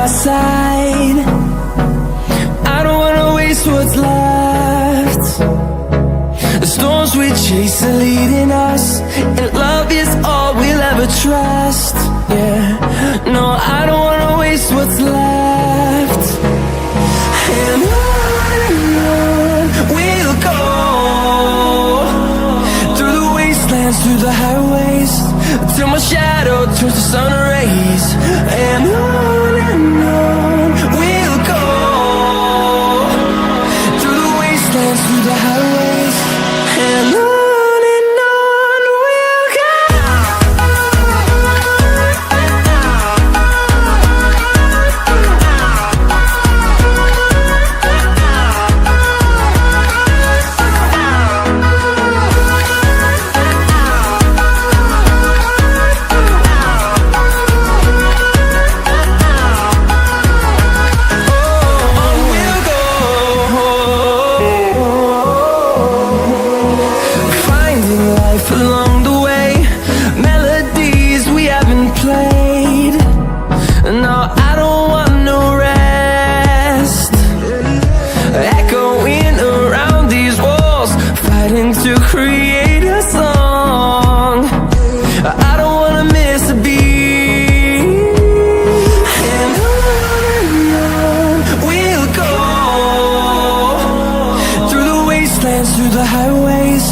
our side. I don't wanna waste what's left. The storms we chase are leading us, and love is all we'll ever trust. Yeah, no, I don't wanna waste what's left. And on we'll go, through the wastelands, through the highways, till my shadow turns to sun rays. And on we'll go, through the wastelands, through the highways, and on we'll go. Along the way, melodies we haven't played. No, I don't want no rest. Echoing around these walls, fighting to create a song. I don't wanna miss a beat. And on we'll go, through the wastelands, through the highways,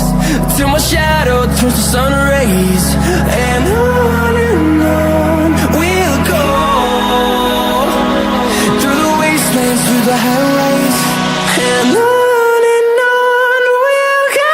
till my shadow turns to sun rays. And on we'll go, through the wastelands, through the highways, and on we'll go.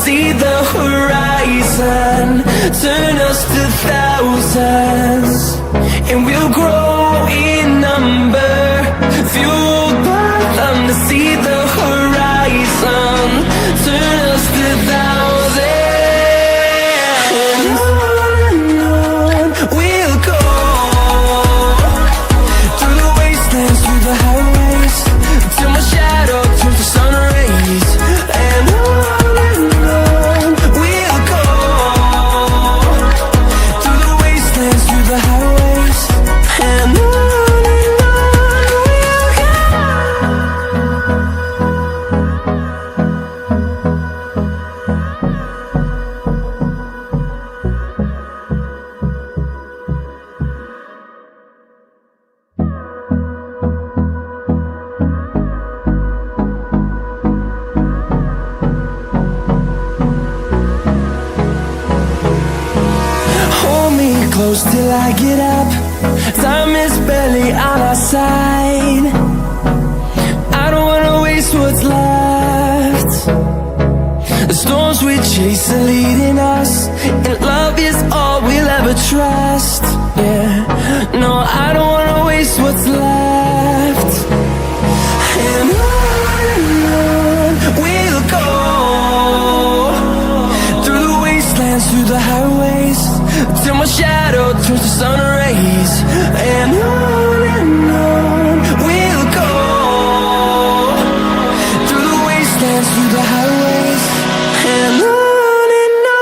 See the horizon, turn us to thousands, and we'll grow in number, fueled by them. To see the horizon, turn us to thousands, and on we'll go, through the wastelands, through the highways, till my shadow turns to sun rays. And on close till I get up. Time is barely on our side. I don't wanna waste what's left. The storms we chase are leading us, and love is all we'll ever trust. Yeah, no, I don't wanna waste what's left. And on we'll go, through the wastelands, through the highways, till my shadow turns to sun rays. And on we'll go, through the wastelands, through the highways, and on we'll go.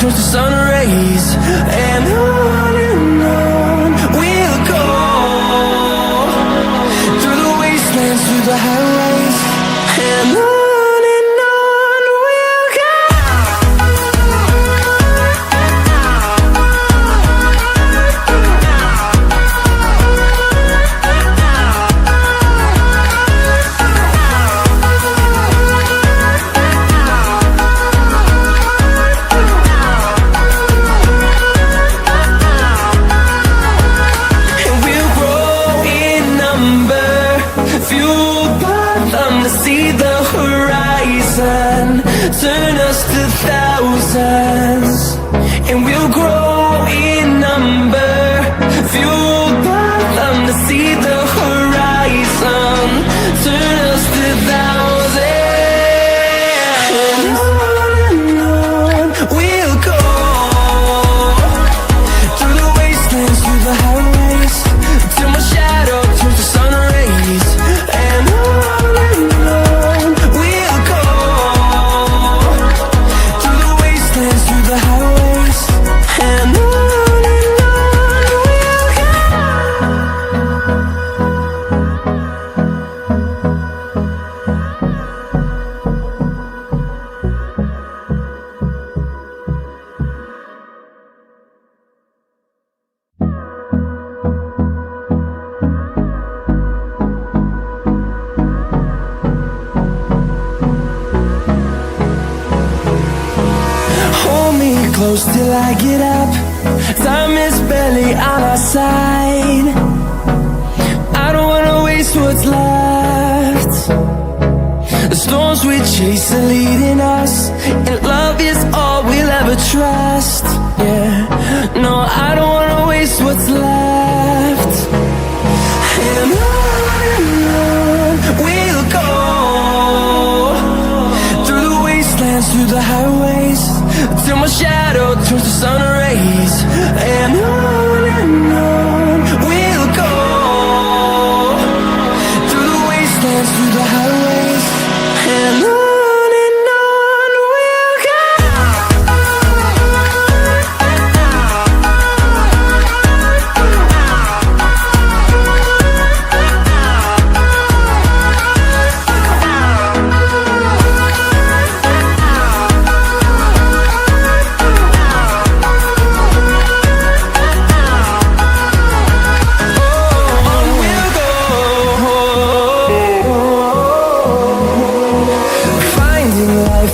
turns to sun rays, and on we'll go, through the wastelands, through the highways, and on we'll go. See the horizon, turn us to thousands, and we'll grow in number, fueled by them. To see the horizon, turn us to thousands, and on we'll go, through the wastelands, through the highways, till my shadow turns to sun rays, and on close till I get up. Time is barely on our side. I don't wanna waste what's left. The storms we chase are leading us, and love is all we'll ever trust. Yeah, no, I don't wanna waste what's left. And on we'll go, through the wastelands, through the highways, till my shadow turns to sun rays, and on we'll go, through the wastelands, through the highways, and on we'll go.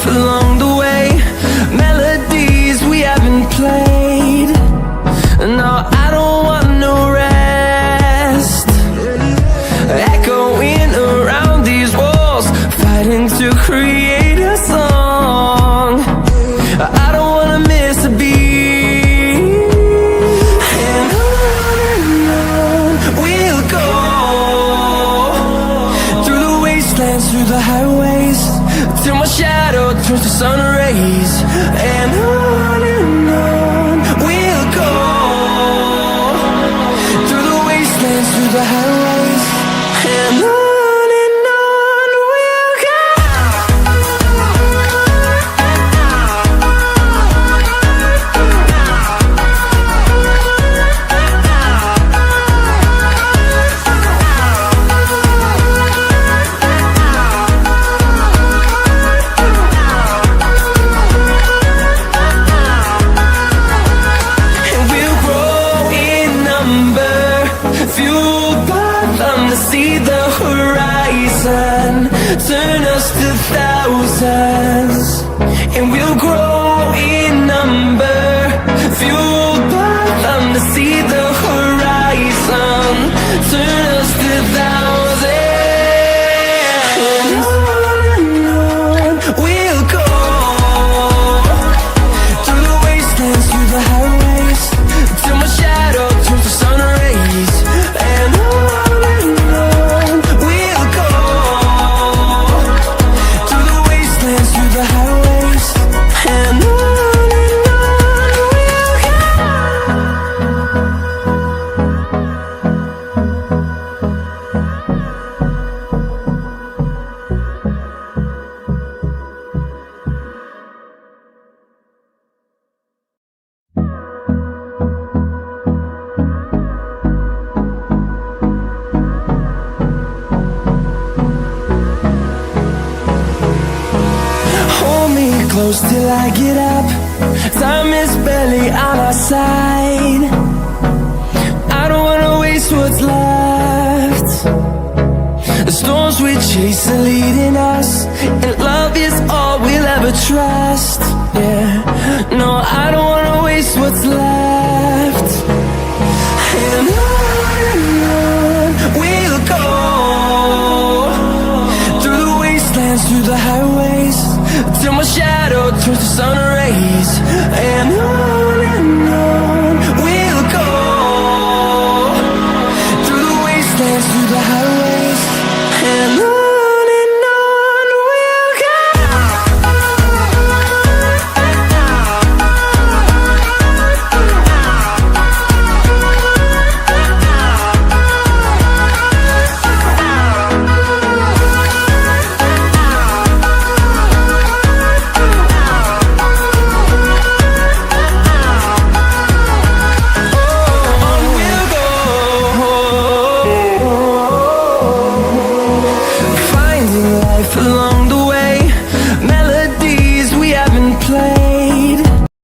Along the way, melodies we haven't played. No, I don't want no rest. Echoing around these walls, fighting to create a song. I don't wanna miss a beat. And on we'll go, through the wastelands, through the highways, till my shadow turns to sun rays, and on we'll go, through the wastelands, through the highways, and on we'll go. See the horizon, turn us to thousands, and we'll grow in number, fueled by them. To see the horizon, turn us to thousands, and on we'll go, through the wastelands, through the highways, till my shadow turns to sun rays, and on we'll go, through the wastelands, through the highways, and close till I get up. Time is barely on our side. I don't wanna waste what's left. The storms we chase are leading us, and love is all we'll ever trust. Yeah, no, I don't wanna waste what's left. And on we'll go, through the wastelands, through the highways, till my shadow turns to sun rays. And on we'll go, through the wastelands, through the highways, and on.